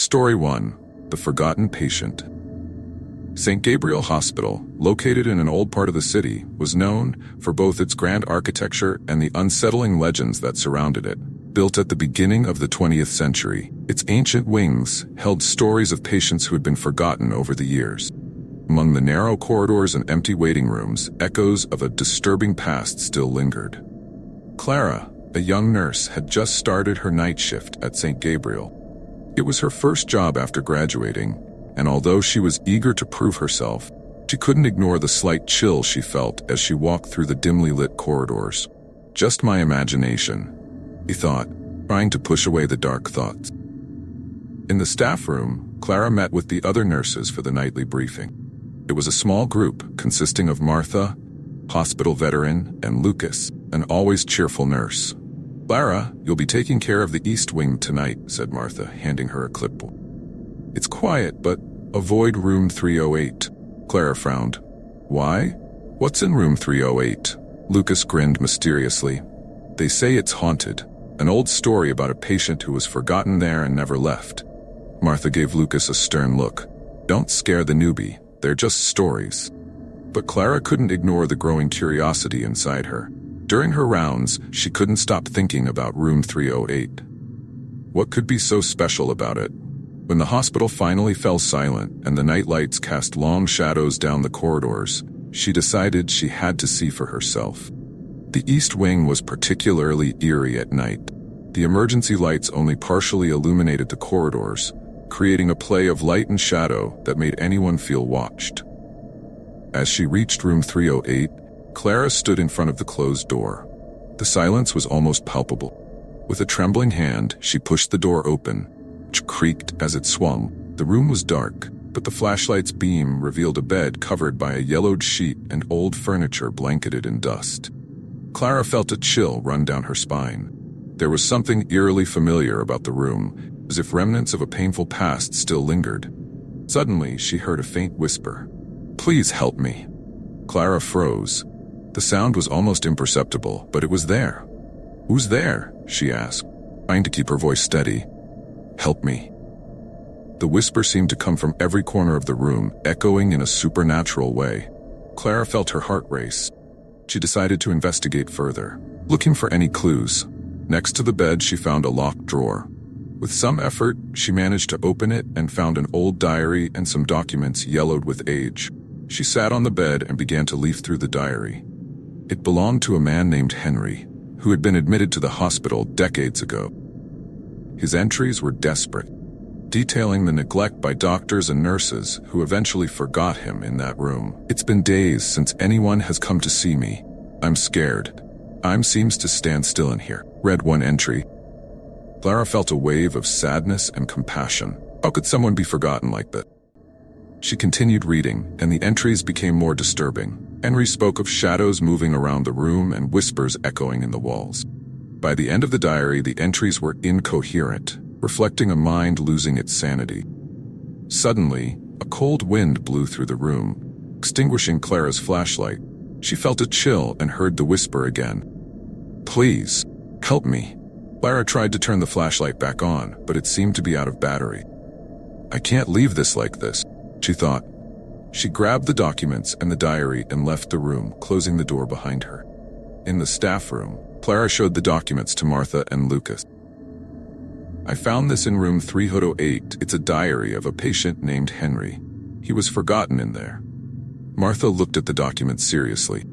Story 1. The Forgotten Patient. St. Gabriel Hospital, located in an old part of the city, was known for both its grand architecture and the unsettling legends that surrounded it. Built at the beginning of the 20th century, its ancient wings held stories of patients who had been forgotten over the years. Among the narrow corridors and empty waiting rooms, echoes of a disturbing past still lingered. Clara, a young nurse, had just started her night shift at St. Gabriel. It was her first job after graduating, and although she was eager to prove herself, she couldn't ignore the slight chill she felt as she walked through the dimly lit corridors. Just my imagination, he thought, trying to push away the dark thoughts. In the staff room, Clara met with the other nurses for the nightly briefing. It was a small group consisting of Martha, hospital veteran, and Lucas, an always cheerful nurse. "Clara, you'll be taking care of the East Wing tonight," said Martha, handing her a clipboard. "It's quiet, but avoid room 308. Clara frowned. "Why? What's in room 308? Lucas grinned mysteriously. "They say it's haunted. An old story about a patient who was forgotten there and never left." Martha gave Lucas a stern look. "Don't scare the newbie. They're just stories." But Clara couldn't ignore the growing curiosity inside her. During her rounds, she couldn't stop thinking about room 308. What could be so special about it? When the hospital finally fell silent and the night lights cast long shadows down the corridors, she decided she had to see for herself. The East Wing was particularly eerie at night. The emergency lights only partially illuminated the corridors, creating a play of light and shadow that made anyone feel watched. As she reached room 308, Clara stood in front of the closed door. The silence was almost palpable. With a trembling hand, she pushed the door open, which creaked as it swung. The room was dark, but the flashlight's beam revealed a bed covered by a yellowed sheet and old furniture blanketed in dust. Clara felt a chill run down her spine. There was something eerily familiar about the room, as if remnants of a painful past still lingered. Suddenly, she heard a faint whisper. "Please help me." Clara froze. The sound was almost imperceptible, but it was there. "Who's there?" she asked, trying to keep her voice steady. "Help me." The whisper seemed to come from every corner of the room, echoing in a supernatural way. Clara felt her heart race. She decided to investigate further, looking for any clues. Next to the bed, she found a locked drawer. With some effort, she managed to open it and found an old diary and some documents yellowed with age. She sat on the bed and began to leaf through the diary. It belonged to a man named Henry, who had been admitted to the hospital decades ago. His entries were desperate, detailing the neglect by doctors and nurses who eventually forgot him in that room. "It's been days since anyone has come to see me. I'm scared. Time seems to stand still in here," read one entry. Clara felt a wave of sadness and compassion. How could someone be forgotten like that? She continued reading, and the entries became more disturbing. Henry spoke of shadows moving around the room and whispers echoing in the walls. By the end of the diary, the entries were incoherent, reflecting a mind losing its sanity. Suddenly, a cold wind blew through the room, extinguishing Clara's flashlight. She felt a chill and heard the whisper again. "Please, help me." Clara tried to turn the flashlight back on, but it seemed to be out of battery. "I can't leave this like this," she thought. She grabbed the documents and the diary and left the room, closing the door behind her. In the staff room, Clara showed the documents to Martha and Lucas. "I found this in room 308. It's a diary of a patient named Henry. He was forgotten in there." Martha looked at the documents seriously.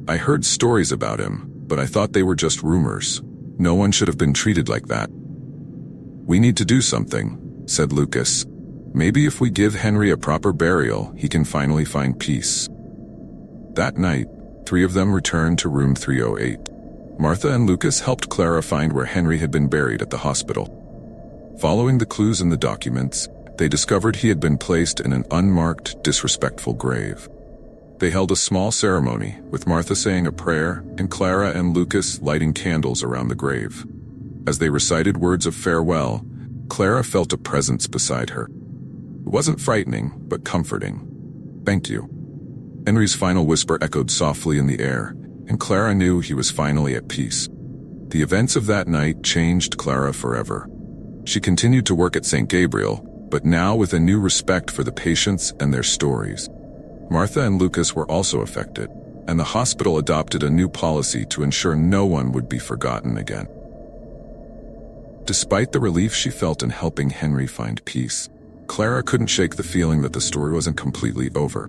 "I heard stories about him, but I thought they were just rumors. No one should have been treated like that." "We need to do something," said Lucas. "Maybe if we give Henry a proper burial, he can finally find peace." That night, 3 of them returned to room 308. Martha and Lucas helped Clara find where Henry had been buried at the hospital. Following the clues in the documents, they discovered he had been placed in an unmarked, disrespectful grave. They held a small ceremony, with Martha saying a prayer and Clara and Lucas lighting candles around the grave. As they recited words of farewell, Clara felt a presence beside her. It wasn't frightening, but comforting. "Thank you." Henry's final whisper echoed softly in the air, and Clara knew he was finally at peace. The events of that night changed Clara forever. She continued to work at St. Gabriel, but now with a new respect for the patients and their stories. Martha and Lucas were also affected, and the hospital adopted a new policy to ensure no one would be forgotten again. Despite the relief she felt in helping Henry find peace, Clara couldn't shake the feeling that the story wasn't completely over.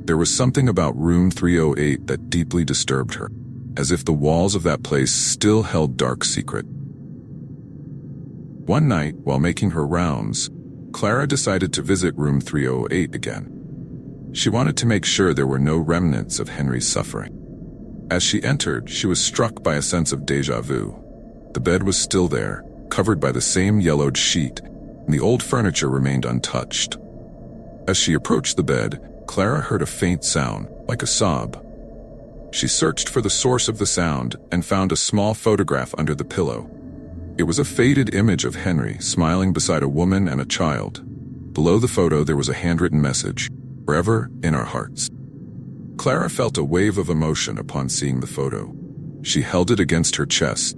There was something about room 308 that deeply disturbed her, as if the walls of that place still held dark secret. One night, while making her rounds, Clara decided to visit room 308 again. She wanted to make sure there were no remnants of Henry's suffering. As she entered, she was struck by a sense of déjà vu. The bed was still there, covered by the same yellowed sheet, and the old furniture remained untouched. As she approached the bed, Clara heard a faint sound, like a sob. She searched for the source of the sound and found a small photograph under the pillow. It was a faded image of Henry smiling beside a woman and a child. Below the photo there was a handwritten message, "Forever in our hearts." Clara felt a wave of emotion upon seeing the photo. She held it against her chest,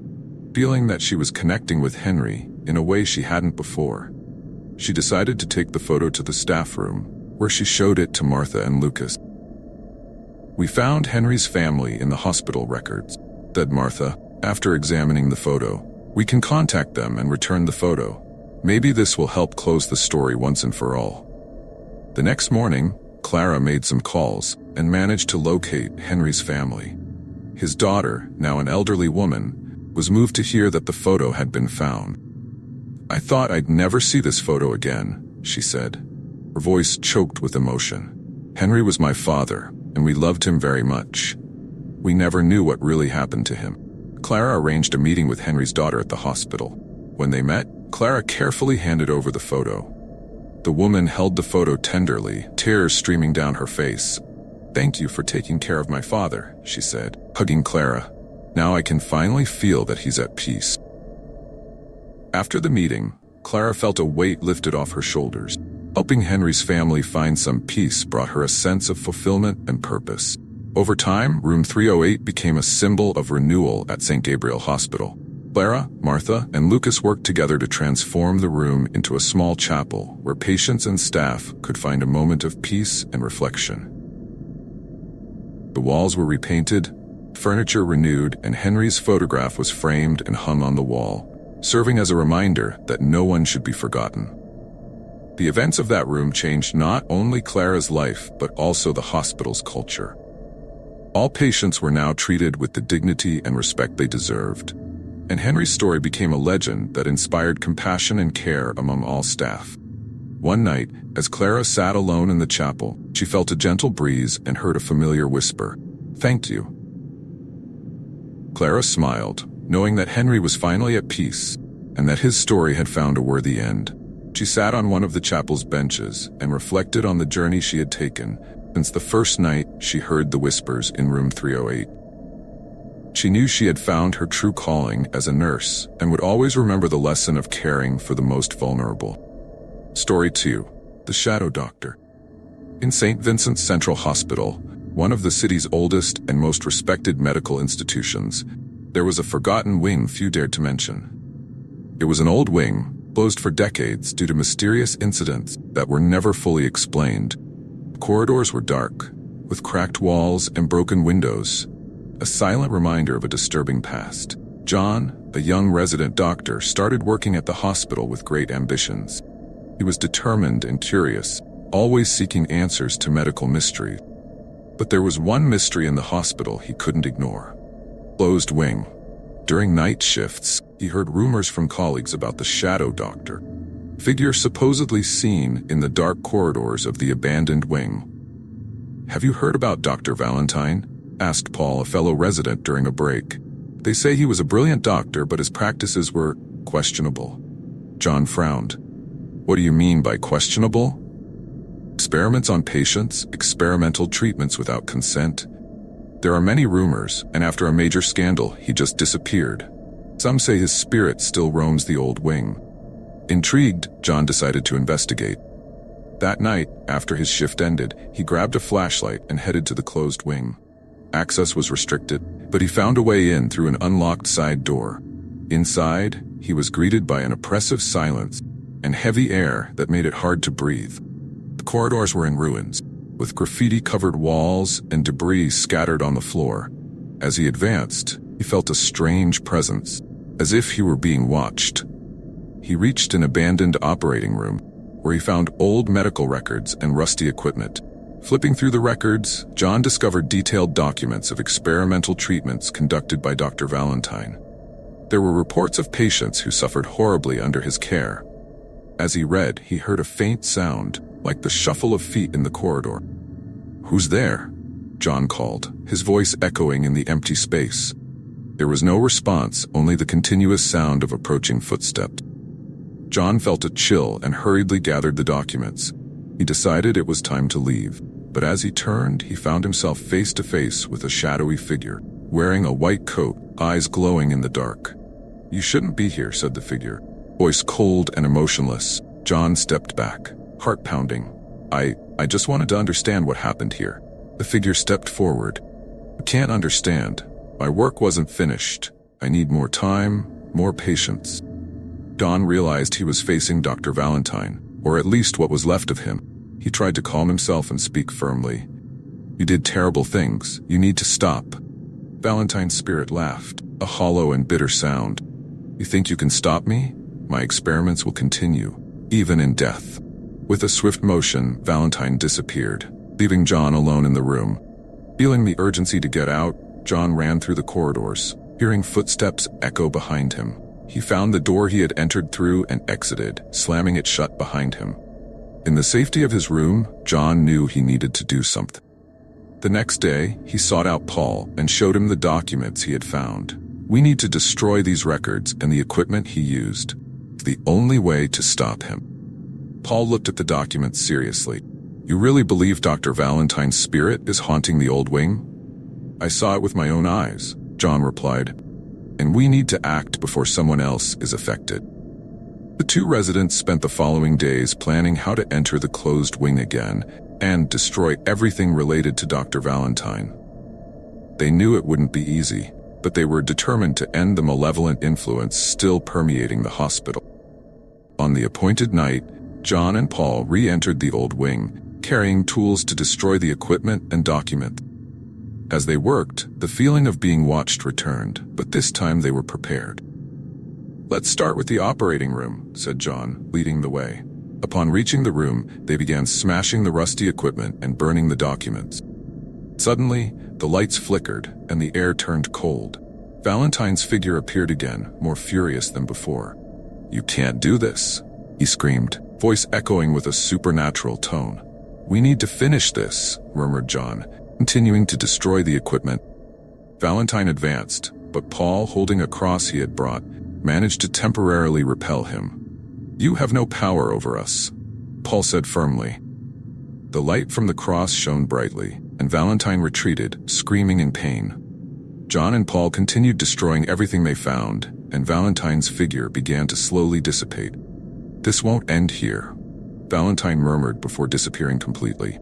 feeling that she was connecting with Henry in a way she hadn't before. She decided to take the photo to the staff room, where she showed it to Martha and Lucas. "We found Henry's family in the hospital records," said Martha, after examining the photo. "We can contact them and return the photo. Maybe this will help close the story once and for all." The next morning, Clara made some calls and managed to locate Henry's family. His daughter, now an elderly woman, was moved to hear that the photo had been found. "I thought I'd never see this photo again," she said. Her voice choked with emotion. "Henry was my father, and we loved him very much. We never knew what really happened to him." Clara arranged a meeting with Henry's daughter at the hospital. When they met, Clara carefully handed over the photo. The woman held the photo tenderly, tears streaming down her face. "Thank you for taking care of my father," she said, hugging Clara. "Now I can finally feel that he's at peace." After the meeting, Clara felt a weight lifted off her shoulders. Helping Henry's family find some peace brought her a sense of fulfillment and purpose. Over time, room 308 became a symbol of renewal at St. Gabriel Hospital. Clara, Martha, and Lucas worked together to transform the room into a small chapel where patients and staff could find a moment of peace and reflection. The walls were repainted, furniture renewed, and Henry's photograph was framed and hung on the wall, serving as a reminder that no one should be forgotten. The events of that room changed not only Clara's life, but also the hospital's culture. All patients were now treated with the dignity and respect they deserved, and Henry's story became a legend that inspired compassion and care among all staff. One night, as Clara sat alone in the chapel, she felt a gentle breeze and heard a familiar whisper, "Thank you." Clara smiled, knowing that Henry was finally at peace, and that his story had found a worthy end. She sat on one of the chapel's benches and reflected on the journey she had taken since the first night she heard the whispers in room 308. She knew she had found her true calling as a nurse and would always remember the lesson of caring for the most vulnerable. Story 2. The Shadow Doctor. In St. Vincent's Central Hospital, one of the city's oldest and most respected medical institutions, there was a forgotten wing few dared to mention. It was an old wing, closed for decades due to mysterious incidents that were never fully explained. The corridors were dark, with cracked walls and broken windows, a silent reminder of a disturbing past. John, a young resident doctor, started working at the hospital with great ambitions. He was determined and curious, always seeking answers to medical mysteries. But there was one mystery in the hospital he couldn't ignore. Closed wing. During night shifts, he heard rumors from colleagues about the Shadow Doctor, figure supposedly seen in the dark corridors of the abandoned wing. "Have you heard about Dr. Valentine?" asked Paul, a fellow resident, during a break. "They say he was a brilliant doctor, but his practices were questionable." John frowned. "What do you mean by questionable?" "Experiments on patients, experimental treatments without consent. There are many rumors, and after a major scandal, he just disappeared. Some say his spirit still roams the old wing." Intrigued, John decided to investigate. That night, after his shift ended, he grabbed a flashlight and headed to the closed wing. Access was restricted, but he found a way in through an unlocked side door. Inside, he was greeted by an oppressive silence and heavy air that made it hard to breathe. The corridors were in ruins, with graffiti-covered walls and debris scattered on the floor. As he advanced, he felt a strange presence, as if he were being watched. He reached an abandoned operating room, where he found old medical records and rusty equipment. Flipping through the records, John discovered detailed documents of experimental treatments conducted by Dr. Valentine. There were reports of patients who suffered horribly under his care. As he read, he heard a faint sound, like the shuffle of feet in the corridor. "Who's there?" John called, his voice echoing in the empty space. There was no response, only the continuous sound of approaching footsteps. John felt a chill and hurriedly gathered the documents. He decided it was time to leave, but as he turned, he found himself face to face with a shadowy figure, wearing a white coat, eyes glowing in the dark. "You shouldn't be here," said the figure, voice cold and emotionless. John stepped back, heart pounding. I just wanted to understand what happened here." The figure stepped forward. "You can't understand. My work wasn't finished. I need more time, more patience." John realized he was facing Dr. Valentine, or at least what was left of him. He tried to calm himself and speak firmly. "You did terrible things. You need to stop." Valentine's spirit laughed, a hollow and bitter sound. "You think you can stop me? My experiments will continue, even in death." With a swift motion, Valentine disappeared, leaving John alone in the room. Feeling the urgency to get out, John ran through the corridors, hearing footsteps echo behind him. He found the door he had entered through and exited, slamming it shut behind him. In the safety of his room, John knew he needed to do something. The next day, he sought out Paul and showed him the documents he had found. "We need to destroy these records and the equipment he used. It's the only way to stop him." Paul looked at the documents seriously. "You really believe Dr. Valentine's spirit is haunting the old wing?" "I saw it with my own eyes," John replied. "And we need to act before someone else is affected." The two residents spent the following days planning how to enter the closed wing again and destroy everything related to Dr. Valentine. They knew it wouldn't be easy, but they were determined to end the malevolent influence still permeating the hospital. On the appointed night, John and Paul re-entered the old wing, carrying tools to destroy the equipment and document. As they worked, the feeling of being watched returned, but this time they were prepared. "Let's start with the operating room," said John, leading the way. Upon reaching the room, they began smashing the rusty equipment and burning the documents. Suddenly, the lights flickered and the air turned cold. Valentine's figure appeared again, more furious than before. "You can't do this," he screamed, voice echoing with a supernatural tone. "We need to finish this," murmured John, continuing to destroy the equipment. Valentine advanced, but Paul, holding a cross he had brought, managed to temporarily repel him. "You have no power over us," Paul said firmly. The light from the cross shone brightly, and Valentine retreated, screaming in pain. John and Paul continued destroying everything they found, and Valentine's figure began to slowly dissipate. "This won't end here," Valentine murmured before disappearing completely.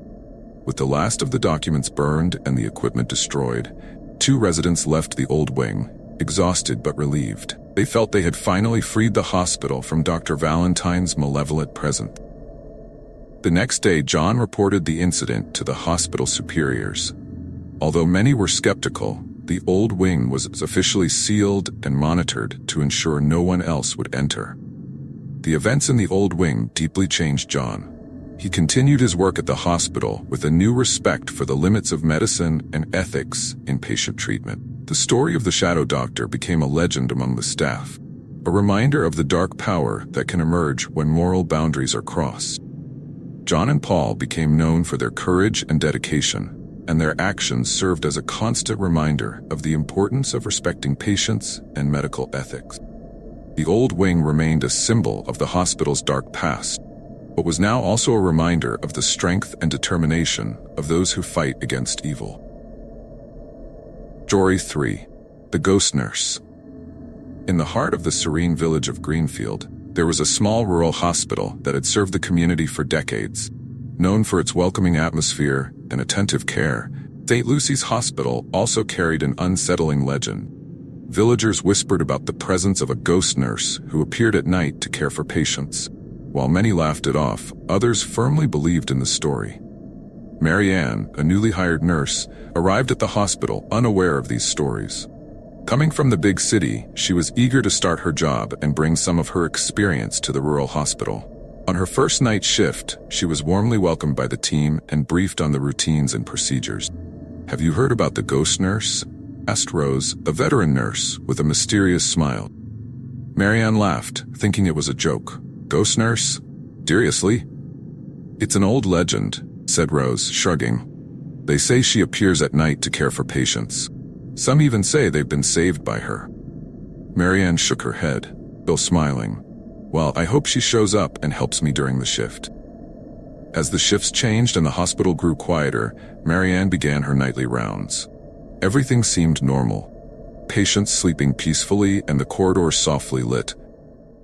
With the last of the documents burned and the equipment destroyed, two residents left the old wing, exhausted but relieved. They felt they had finally freed the hospital from Dr. Valentine's malevolent presence. The next day, John reported the incident to the hospital superiors. Although many were skeptical, the old wing was officially sealed and monitored to ensure no one else would enter. The events in the old wing deeply changed John. He continued his work at the hospital with a new respect for the limits of medicine and ethics in patient treatment. The story of the Shadow Doctor became a legend among the staff, a reminder of the dark power that can emerge when moral boundaries are crossed. John and Paul became known for their courage and dedication, and their actions served as a constant reminder of the importance of respecting patients and medical ethics. The old wing remained a symbol of the hospital's dark past, but was now also a reminder of the strength and determination of those who fight against evil. Story 3. The Ghost Nurse. In the heart of the serene village of Greenfield, there was a small rural hospital that had served the community for decades. Known for its welcoming atmosphere and attentive care, St. Lucy's Hospital also carried an unsettling legend. Villagers whispered about the presence of a ghost nurse who appeared at night to care for patients. While many laughed it off, others firmly believed in the story. Marianne, a newly hired nurse, arrived at the hospital unaware of these stories. Coming from the big city, she was eager to start her job and bring some of her experience to the rural hospital. On her first night shift, she was warmly welcomed by the team and briefed on the routines and procedures. "Have you heard about the ghost nurse?" asked Rose, a veteran nurse, with a mysterious smile. Marianne laughed, thinking it was a joke. "Ghost nurse? Seriously?" "It's an old legend," said Rose, shrugging. "They say she appears at night to care for patients. Some even say they've been saved by her." Marianne shook her head, still smiling. "Well, I hope she shows up and helps me during the shift." As the shifts changed and the hospital grew quieter, Marianne began her nightly rounds. Everything seemed normal. Patients sleeping peacefully and the corridor softly lit.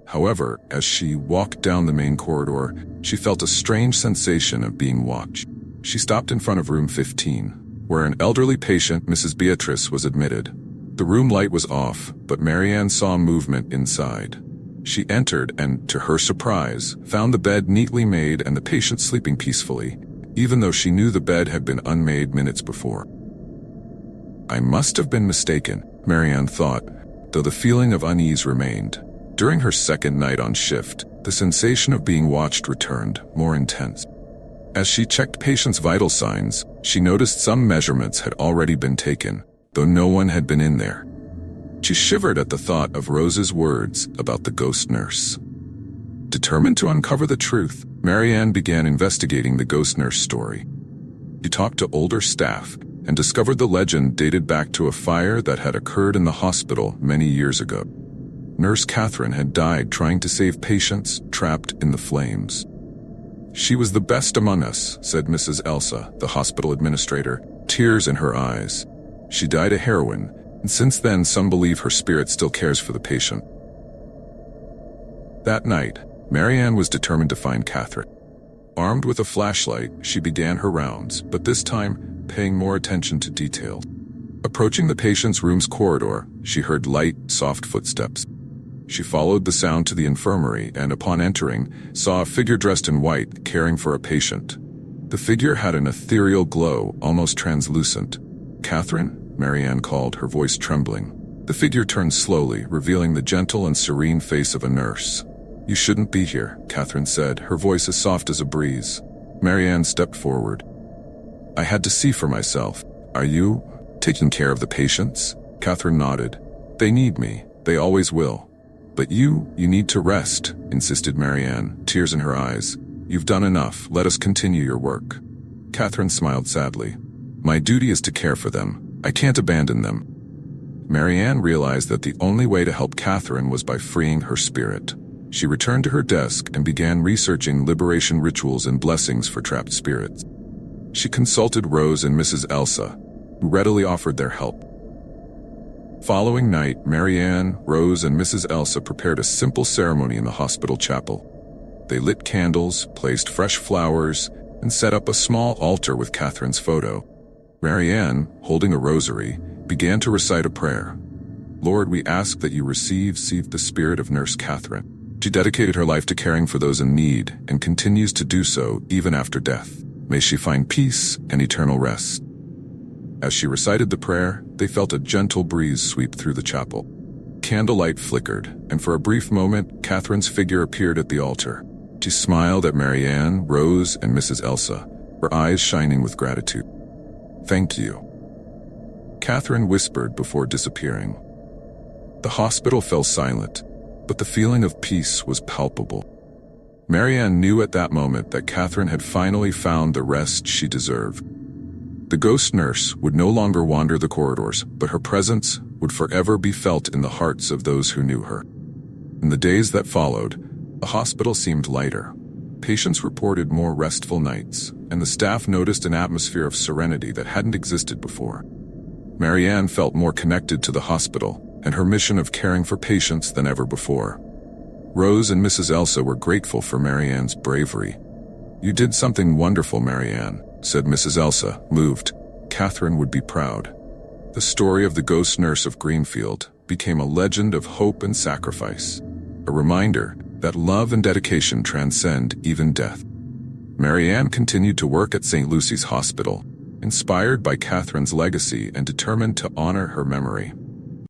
However, as she walked down the main corridor, she felt a strange sensation of being watched. She stopped in front of room 15, where an elderly patient, Mrs. Beatrice, was admitted. The room light was off, but Marianne saw movement inside. She entered and, to her surprise, found the bed neatly made and the patient sleeping peacefully, even though she knew the bed had been unmade minutes before. "I must have been mistaken," Marianne thought, though the feeling of unease remained. During her second night on shift, the sensation of being watched returned, more intense. As she checked patients' vital signs, she noticed some measurements had already been taken, though no one had been in there. She shivered at the thought of Rose's words about the ghost nurse. Determined to uncover the truth, Marianne began investigating the ghost nurse story. She talked to older staff and discovered the legend dated back to a fire that had occurred in the hospital many years ago. Nurse Catherine had died trying to save patients trapped in the flames. "She was the best among us," said Mrs. Elsa, the hospital administrator, tears in her eyes. "She died a heroine, and since then some believe her spirit still cares for the patient." That night, Marianne was determined to find Catherine. Armed with a flashlight, she began her rounds, but this time paying more attention to detail. Approaching the patient's room's corridor, she heard light, soft footsteps. She followed the sound to the infirmary and, upon entering, saw a figure dressed in white caring for a patient. The figure had an ethereal glow, almost translucent. "Catherine?" Marianne called, her voice trembling. The figure turned slowly, revealing the gentle and serene face of a nurse. "You shouldn't be here," Catherine said, her voice as soft as a breeze. Marianne stepped forward. "I had to see for myself. Are you taking care of the patients?" Catherine nodded. "They need me. They always will." "But you need to rest," insisted Marianne, tears in her eyes. "You've done enough. Let us continue your work." Catherine smiled sadly. "My duty is to care for them. I can't abandon them." Marianne realized that the only way to help Catherine was by freeing her spirit. She returned to her desk and began researching liberation rituals and blessings for trapped spirits. She consulted Rose and Mrs. Elsa, who readily offered their help. Following night, Marianne, Rose, and Mrs. Elsa prepared a simple ceremony in the hospital chapel. They lit candles, placed fresh flowers, and set up a small altar with Catherine's photo. Marianne, holding a rosary, began to recite a prayer. "Lord, we ask that you receive the spirit of Nurse Catherine. She dedicated her life to caring for those in need and continues to do so even after death. May she find peace and eternal rest." As she recited the prayer, they felt a gentle breeze sweep through the chapel. Candlelight flickered, and for a brief moment, Catherine's figure appeared at the altar. She smiled at Marianne, Rose, and Mrs. Elsa, her eyes shining with gratitude. "Thank you," Catherine whispered before disappearing. The hospital fell silent, but the feeling of peace was palpable. Marianne knew at that moment that Catherine had finally found the rest she deserved. The ghost nurse would no longer wander the corridors, but her presence would forever be felt in the hearts of those who knew her. In the days that followed, the hospital seemed lighter. Patients reported more restful nights, and the staff noticed an atmosphere of serenity that hadn't existed before. Marianne felt more connected to the hospital and her mission of caring for patients than ever before. Rose and Mrs. Elsa were grateful for Marianne's bravery. "You did something wonderful, Marianne," said Mrs. Elsa, moved. "Catherine would be proud." The story of the ghost nurse of Greenfield became a legend of hope and sacrifice, a reminder that love and dedication transcend even death. Mary Ann continued to work at St. Lucy's Hospital, inspired by Catherine's legacy and determined to honor her memory.